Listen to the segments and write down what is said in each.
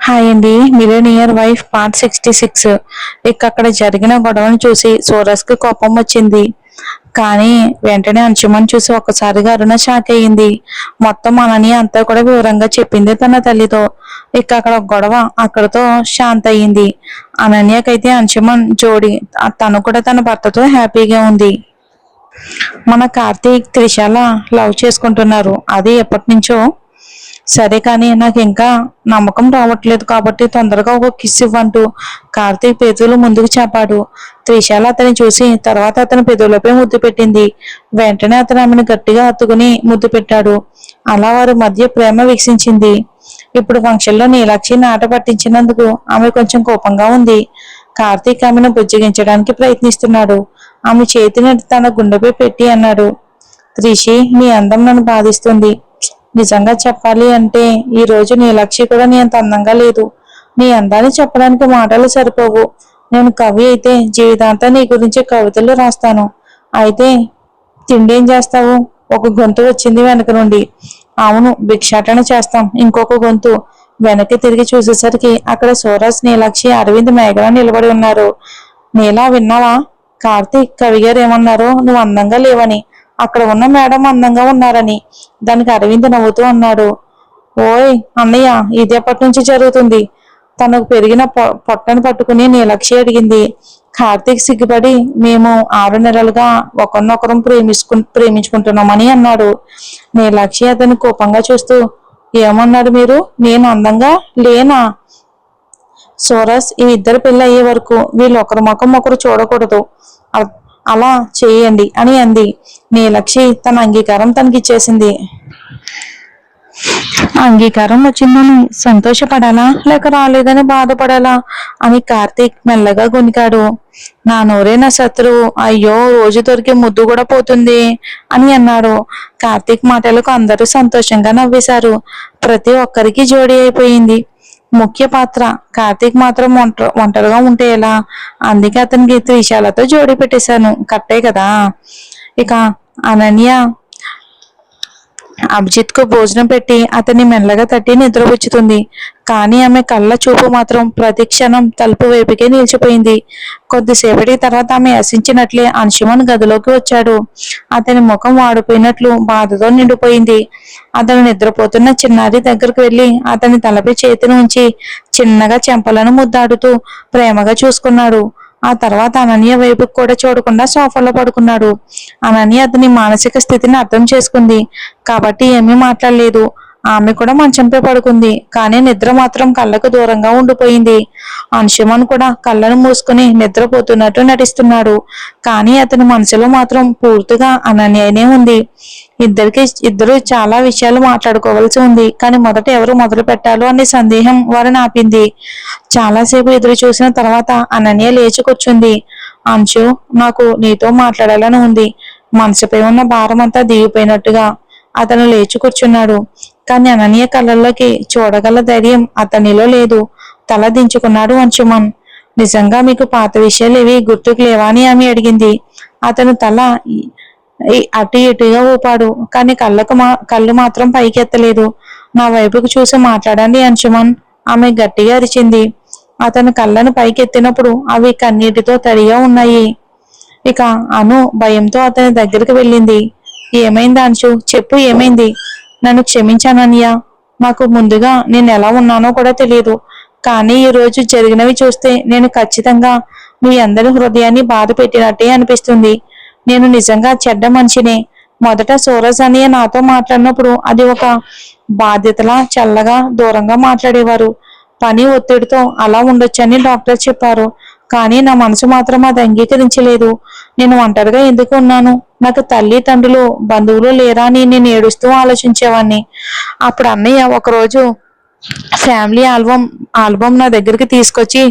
Hi అండి. Millionaire wife part 66. అక్కడ జరిగిన గొడవను చూసి సూరజ్కి కోపం వచ్చింది. కానీ వెంటనే అంశుమని చూసి ఒక్కసారిగా అరుణ షాక్ అయ్యింది. మొత్తం అనని అంతా కూడా వివరంగా చెప్పింది తన తల్లితో. అక్కడ ఒక గొడవ అక్కడతో శాంత అయ్యింది. అనన్యకైతే అంశుమన్ జోడి తను కూడా తన భర్తతో హ్యాపీగా ఉంది. మన కార్తీక్ త్రిషాల లవ్ చేసుకుంటున్నారు. అది ఎప్పటి నుంచో. సరే కానీ నాకు ఇంకా నమ్మకం రావట్లేదు కాబట్టి తొందరగా ఒక కిస్ ఇవ్వంటూ కార్తీక్ పెదవులు ముందుకు చాపాడు. త్రిశాల అతని చూసి తర్వాత అతని పెదవులపై ముద్దు పెట్టింది. వెంటనే అతను ఆమెను గట్టిగా హత్తుకుని ముద్దు పెట్టాడు. అలా వారి మధ్య ప్రేమ వికసించింది. ఇప్పుడు ఫంక్షన్ లో నీలాక్షి నాట పట్టించినందుకు ఆమె కొంచెం కోపంగా ఉంది. కార్తీక్ ఆమెను బుజ్జగించడానికి ప్రయత్నిస్తున్నాడు. ఆమె చేతిని తన గుండెపై పెట్టి అన్నాడు, త్రిషి, నీ అందం నన్ను బాధిస్తుంది. నిజంగా చెప్పాలి అంటే ఈ రోజు నీ లక్ష్య కూడా నీ అంత అందంగా లేదు. నీ అందాన్ని చెప్పడానికి మాటలు సరిపోవు. నేను కవి అయితే జీవితాంతం నీ గురించి కవితలు రాస్తాను. అయితే తిండేం చేస్తావు? ఒక గొంతు వచ్చింది వెనక నుండి. అవును, భిక్షాటన చేస్తాం. ఇంకొక గొంతు. వెనక్కి తిరిగి చూసేసరికి అక్కడ సూరజ్, నీలాక్షి, అరవింద్, మేఘన నిలబడి ఉన్నారు. నీలా విన్నావా? కార్తీక్ కవి గారు ఏమన్నారో? నువ్వు అందంగా లేవని. అక్కడ ఉన్న మేడం అందంగా ఉన్నారని. దానికి అరవింద్ నవ్వుతూ అన్నాడు, ఓయ్ అన్నయ్య, ఇది ఎప్పటి నుంచి జరుగుతుంది? తనకు పెరిగిన పొట్టను పట్టుకుని నీలక్షి అడిగింది. కార్తీక్ సిగ్గుపడి, మేము 6 నెలలుగా ఒకరినొకరం ప్రేమించుకుంటున్నామని అన్నాడు. నీలక్షి అతన్ని కోపంగా చూస్తూ, ఏమన్నారు మీరు? నేను అందంగా లేనా? సూరజ్, ఈ ఇద్దరు పెళ్లి అయ్యే వరకు వీళ్ళు ఒకరి ముఖం ఒకరు చూడకూడదు. అలా చేయండి అని అంది. నీలక్షి తన అంగీకారం తనకిచ్చేసింది. అంగీకారం వచ్చిందని సంతోషపడాలా లేక రాలేదని బాధపడాలా అని కార్తీక్ మెల్లగా గొనికాడు. నా నోరే నా శత్రువు. అయ్యో, రోజు దొరికే ముద్దు కూడా పోతుంది అని అన్నాడు. కార్తీక్ మాటలకు అందరూ సంతోషంగా నవ్వేశారు. ప్రతి ఒక్కరికి జోడీ అయిపోయింది. ముఖ్య పాత్ర కార్తీక్ మాత్రం ఒంటరిగా ఉంటే ఎలా? అందుకే అతనికి త్రిశాలతో జోడీ పెట్టేశాను. కట్టే కదా. అనన్య అభిజిత్ కు భోజనం పెట్టి అతన్ని మెల్లగా తట్టి నిద్రపుచ్చుతుంది. కానీ ఆమె కళ్ళ చూపు మాత్రం ప్రతి క్షణం తలుపు వైపుకే నిలిచిపోయింది. కొద్దిసేపటి తర్వాత ఆమె ఆశించినట్లే అంశుమన్ గదిలోకి వచ్చాడు. అతని ముఖం వాడిపోయినట్లు బాధతో నిండిపోయింది. అతను నిద్రపోతున్న చిన్నారి దగ్గరకు వెళ్లి అతని తలపై చేతిని ఉంచి చిన్నగా చెంపలను ముద్దాడుతూ ప్రేమగా చూసుకున్నాడు. ఆ తర్వాత అనన్య వైపుకు కూడా చూడకుండా సోఫాలో పడుకున్నాడు. అనన్య అతని మానసిక స్థితిని అర్థం చేసుకుంది కాబట్టి ఏమీ మాట్లాడలేదు. ఆమె కూడా మంచంపై పడుకుంది. కానీ నిద్ర మాత్రం కళ్ళకు దూరంగా ఉండిపోయింది. అంశుమన్ కూడా కళ్ళను మూసుకుని నిద్రపోతున్నట్టు నటిస్తున్నాడు. కానీ అతని మనసులో మాత్రం పూర్తిగా అనన్యనే ఉంది. ఇద్దరు చాలా విషయాలు మాట్లాడుకోవాల్సి ఉంది. కానీ మొదట ఎవరు మొదలు పెట్టాలో అనే సందేహం వారిని ఆపింది. చాలాసేపు ఎదురు చూసిన తర్వాత అనన్య లేచి కూర్చుంది. అంశు, నాకు నీతో మాట్లాడాలని ఉంది. మనసుపై ఉన్న భారం అంతా దిగిపోయినట్టుగా. అతను లేచి కూర్చున్నాడు. కానీ అనన్య కళ్ళల్లోకి చూడగల ధైర్యం అతనిలో లేదు. తల దించుకున్నాడు అంశుమన్. నిజంగా మీకు పాత విషయాలు ఏవి గుర్తుకు లేవా అని ఆమె అడిగింది. అతను తల అటు ఇటుగా ఊపాడు. కానీ కళ్ళు మాత్రం పైకి ఎత్తలేదు. నా వైపుకు చూసి మాట్లాడండి అంశుమన్, ఆమె గట్టిగా అరిచింది. అతను కళ్ళను పైకి ఎత్తినప్పుడు అవి కన్నీటితో తడిగా ఉన్నాయి. అను భయంతో అతని దగ్గరికి వెళ్ళింది. ఏమైంది అంశు? చెప్పు, ఏమైంది? నన్ను క్షమించానన్నయ్య. నాకు ముందుగా నేను ఎలా ఉన్నానో కూడా తెలియదు. కానీ ఈ రోజు జరిగినవి చూస్తే నేను ఖచ్చితంగా మీ అందరి హృదయాన్ని బాధ పెట్టినట్టే అనిపిస్తుంది. నేను నిజంగా చెడ్డ మనిషినే. మొదట సూరజ్ అన్నయ్య నాతో మాట్లాడినప్పుడు అది ఒక బాధ్యతలా చల్లగా దూరంగా మాట్లాడేవారు. పని ఒత్తిడితో అలా ఉండొచ్చని డాక్టర్ చెప్పారు. కానీ నా మనసు మాత్రం అది అంగీకరించలేదు. నేను ఒంటరిగా ఎందుకు ఉన్నాను? నాకు తల్లి తండ్రులు బంధువులు లేరా అని నేను ఏడుస్తూ ఆలోచించేవాడిని. అప్పుడు అన్నయ్య ఒకరోజు ఫ్యామిలీ ఆల్బమ్ నా దగ్గరికి తీసుకొచ్చి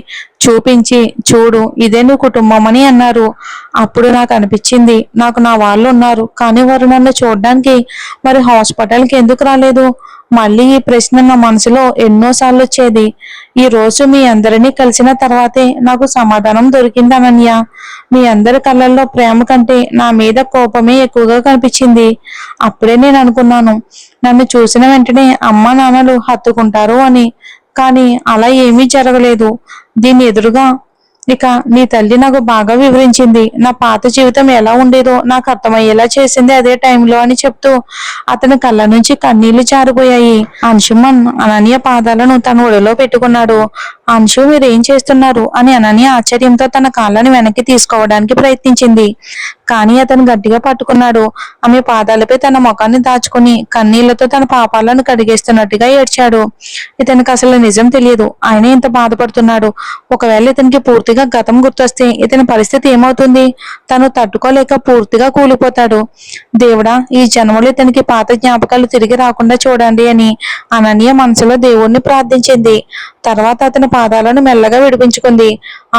చూపించి, చూడు, ఇదే నీ కుటుంబం అని అన్నారు. అప్పుడు నాకు అనిపించింది, నాకు నా వాళ్ళు ఉన్నారు. కానీ వారు నన్ను చూడడానికి మరి హాస్పిటల్కి ఎందుకు రాలేదు? మళ్ళీ ఈ ప్రశ్న నా మనసులో ఎన్నోసార్లు వచ్చేది. ఈ రోజు మీ అందరినీ కలిసిన తర్వాతే నాకు సమాధానం దొరికింది అనన్య. మీ అందరి కళ్ళల్లో ప్రేమ కంటే నా మీద కోపమే ఎక్కువగా కనిపించింది. అప్పుడే నేను అనుకున్నాను, నన్ను చూసిన వెంటనే అమ్మా నాన్నలు హత్తుకుంటారు అని. కానీ అలా ఏమీ జరగలేదు. దీని ఎదురుగా ఇక నీ తల్లి నాకు బాగా వివరించింది. నా పాత జీవితం ఎలా ఉండేదో నాకు అర్థమయ్యేలా చేసింది అదే టైంలో అని చెప్తూ అతని కళ్ళ నుంచి కన్నీళ్లు జారిపోయాయి. అంశుమన్ అనన్య పాదాలను తన ఒడిలో పెట్టుకున్నాడు. అంశు, మీరేం చేస్తున్నారు అని అనన్య ఆశ్చర్యంతో తన కాళ్ళని వెనక్కి తీసుకోవడానికి ప్రయత్నించింది. కానీ అతను గట్టిగా పట్టుకున్నాడు. ఆమె పాదాలపై తన ముఖాన్ని దాచుకుని కన్నీళ్లతో తన పాపాలను కడిగేస్తున్నట్టుగా ఏడ్చాడు. ఇతనికి అసలు నిజం తెలియదు. ఆయన ఇంత బాధపడుతున్నాడు. ఒకవేళ ఇతనికి పూర్తిగా గతం గుర్తొస్తే ఇతని పరిస్థితి ఏమవుతుంది? తను తట్టుకోలేక పూర్తిగా కూలిపోతాడు. దేవుడా, ఈ జన్మలో ఇతనికి పాత జ్ఞాపకాలు తిరిగి రాకుండా చూడండి అని అనన్య మనసులో దేవుణ్ణి ప్రార్థించింది. తర్వాత అతని పాదాలను మెల్లగా విడిపించుకుంది.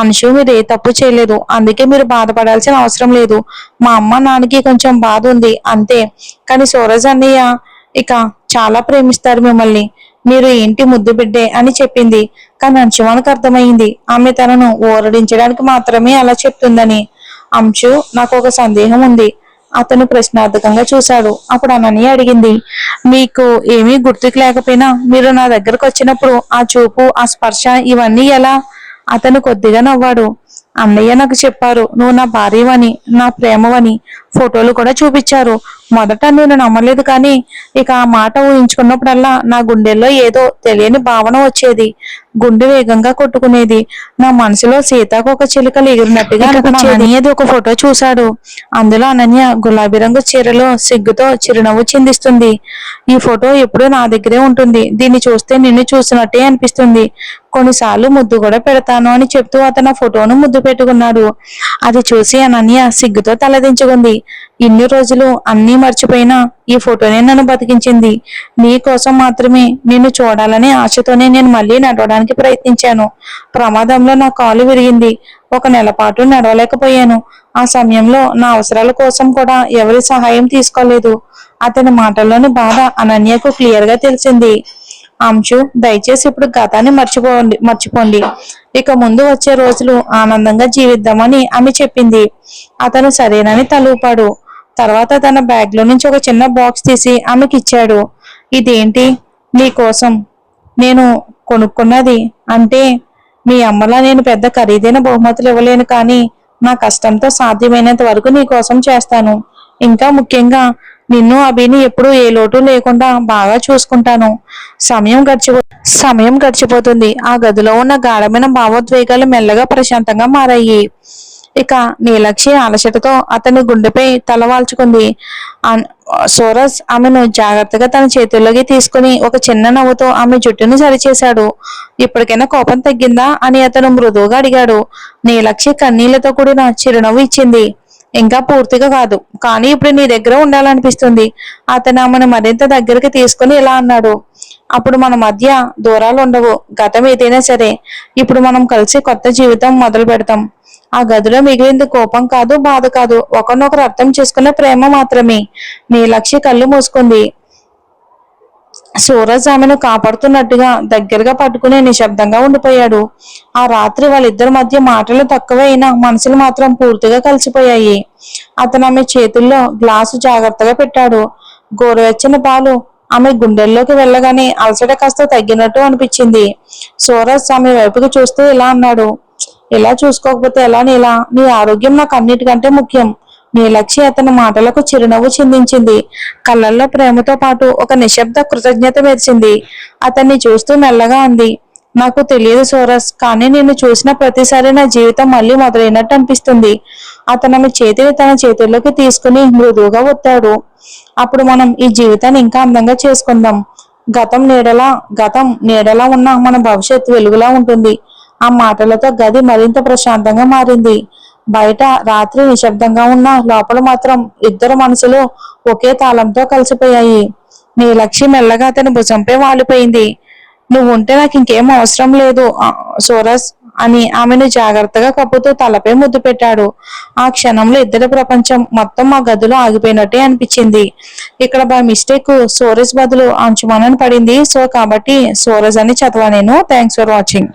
అంశు, మీరు ఏ తప్పు చేయలేదు, అందుకే మీరు బాధపడాల్సిన అవసరం లేదు. మా అమ్మ నాన్నకి కొంచెం బాధ ఉంది అంతే. కానీ సూరజ్ అన్నయ్య ఇక చాలా ప్రేమిస్తారు మిమ్మల్ని. మీరు ఏంటి ముద్దు బిడ్డే అని చెప్పింది. కానీ అంశుమానికి అర్థమైంది ఆమె తనను ఓరడించడానికి మాత్రమే అలా చెప్తుందని. అంశు, నాకు ఒక సందేహం ఉంది. అతను ప్రశ్నార్థకంగా చూశాడు. అప్పుడు అనన్య అడిగింది, మీకు ఏమీ గుర్తుకు లేకపోయినా మీరు నా దగ్గరకు వచ్చినప్పుడు ఆ చూపు, ఆ స్పర్శ ఇవన్నీ ఎలా? అతను కొద్దిగా నవ్వాడు. అన్నయ్య నాకు చెప్పారు నువ్వు నా భార్యవని, నా ప్రేమవని. ఫోటోలు కూడా చూపించారు. మొదట నేను నమ్మలేదు, కానీ ఇక ఆ మాట ఊహించుకున్నప్పుడల్లా నా గుండెల్లో ఏదో తెలియని భావన వచ్చేది. గుండె వేగంగా కొట్టుకునేది. నా మనసులో సీతాకోక చిలుకలు ఎగిరినట్టుగా అనిపించేది. ఒక ఫోటో చూశాడు. అందులో అనన్య గులాబీ రంగు చీరలో సిగ్గుతో చిరునవ్వు చిందిస్తుంది. ఈ ఫోటో ఎప్పుడూ నా దగ్గరే ఉంటుంది. దీన్ని చూస్తే నిన్ను చూసినట్టే అనిపిస్తుంది. కొన్నిసార్లు ముద్దు కూడా పెడతాను అని చెప్తూ అతను ఫోటోను ముద్దు పెట్టుకున్నాడు. అది చూసి అనన్య సిగ్గుతో తలదించుకుంది. ఇన్ని రోజులు అన్నీ మర్చిపోయినా ఈ ఫోటోనే నన్ను బతికించింది. నీ కోసం మాత్రమే నిన్ను చూడాలనే ఆశతోనే నేను మళ్ళీ నడవడానికి ప్రయత్నించాను. ప్రమాదంలో నా కాలు విరిగింది. 1 నెల పాటు నడవలేకపోయాను. ఆ సమయంలో నా అవసరాల కోసం కూడా ఎవరి సహాయం తీసుకోలేదు. అతని మాటల్లోని బాధ అనన్యకు క్లియర్ గా తెలిసింది. అంశు, దయచేసి ఇప్పుడు గతాన్ని మర్చిపోండి. ఇక ముందు వచ్చే రోజులు ఆనందంగా జీవిద్దామని ఆమె చెప్పింది. అతను సరేనని తలూపాడు. తర్వాత తన బ్యాగ్ లో నుంచి ఒక చిన్న బాక్స్ తీసి ఆమెకి ఇచ్చాడు. ఇదేంటి? నీకోసం నేను కొనుక్కున్నది. అంటే మీ అమ్మలా నేను పెద్ద ఖరీదైన బహుమతులు ఇవ్వలేను, కానీ నా కష్టంతో సాధ్యమైనంత వరకు నీ కోసం చేస్తాను. ఇంకా ముఖ్యంగా నిన్ను అభిని ఎప్పుడు ఏ లోటు లేకుండా బాగా చూసుకుంటాను. సమయం గడిచిపోతుంది. ఆ గదిలో ఉన్న గాఢమైన భావోద్వేగాలు మెల్లగా ప్రశాంతంగా మారాయి. ఇక నీలక్షి అలసటతో అతని గుండెపై తలవాల్చుకుంది. సూరజ్ ఆమెను జాగ్రత్తగా తన చేతుల్లోకి తీసుకుని ఒక చిన్న నవ్వుతో ఆమె జుట్టును సరిచేశాడు. ఇప్పటికైనా కోపం తగ్గిందా అని అతను మృదువుగా అడిగాడు. నీలక్షి కన్నీళ్లతో కూడిన చిరునవ్వు ఇచ్చింది. ఇంకా పూర్తిగా కాదు, కానీ ఇప్పుడు నీ దగ్గర ఉండాలనిపిస్తుంది. అతను ఆమెను మరింత దగ్గరికి తీసుకుని ఇలా అన్నాడు. అప్పుడు మన మధ్య దూరాలు ఉండవు. గతం ఏదైనా సరే, ఇప్పుడు మనం కలిసి కొత్త జీవితం మొదలు పెడతాం. ఆ గదిలో మిగిలింది కోపం కాదు, బాధ కాదు, ఒకరినొకరు అర్థం చేసుకునే ప్రేమ మాత్రమే. నీలక్షి కళ్ళు మూసుకుంది. సూరజ్ ఆమెను కాపాడుతున్నట్టుగా దగ్గరగా పట్టుకుని నిశ్శబ్దంగా ఉండిపోయాడు. ఆ రాత్రి వాళ్ళిద్దరి మధ్య మాటలు తక్కువైనా మనసులు మాత్రం పూర్తిగా కలిసిపోయాయి. అతను ఆమె చేతుల్లో గ్లాసు జాగ్రత్తగా పెట్టాడు. గోరువెచ్చని పాలు ఆమె గుండెల్లోకి వెళ్ళగానే అలసట కాస్త తగ్గినట్టు అనిపించింది. సూరజ్ ఆమె వైపుకి చూస్తూ ఇలా అన్నాడు. ఇలా చూసుకోకపోతే ఎలా నీలా? నీ ఆరోగ్యం నాకు అన్నిటికంటే ముఖ్యం. నీలక్షి అతని మాటలకు చిరునవ్వు చిందించింది. కళ్ళల్లో ప్రేమతో పాటు ఒక నిశ్శబ్ద కృతజ్ఞత మెరిసింది. అతన్ని చూస్తూ మెల్లగా అంది. నాకు తెలియదు సూరజ్, కానీ నిన్ను చూసిన ప్రతిసారి నా జీవితం మళ్ళీ మొదలైనట్టు అనిపిస్తుంది. అతను ఆమె చేతిని తన చేతుల్లోకి తీసుకుని మృదువుగా ఒత్తాడు. అప్పుడు మనం ఈ జీవితాన్ని ఇంకా అందంగా చేసుకుందాం. గతం నీడలా ఉన్న మన భవిష్యత్తు వెలుగులా ఉంటుంది. ఆ మాటలతో గది మరింత ప్రశాంతంగా మారింది. బయట రాత్రి నిశ్శబ్దంగా ఉన్న లోపల మాత్రం ఇద్దరు మనసులు ఒకే తాళంతో కలిసిపోయాయి. నీలక్షి మెల్లగా అతని భుజంపై వాలిపోయింది. నువ్వు ఉంటే నాకు ఇంకేం అవసరం లేదు సూరజ్ అని ఆమెను జాగ్రత్తగా కప్పుతూ తలపై ముద్దు పెట్టాడు. ఆ క్షణంలో ఇద్దరి ప్రపంచం మొత్తం ఆ గదిలో ఆగిపోయినట్టే అనిపించింది. ఇక్కడ బై మిస్టేక్ సూరజ్ బదులు అంశుమన్ అని పడింది. సో కాబట్టి సూరజ్ అని చదవా నేను. Thanks for watching.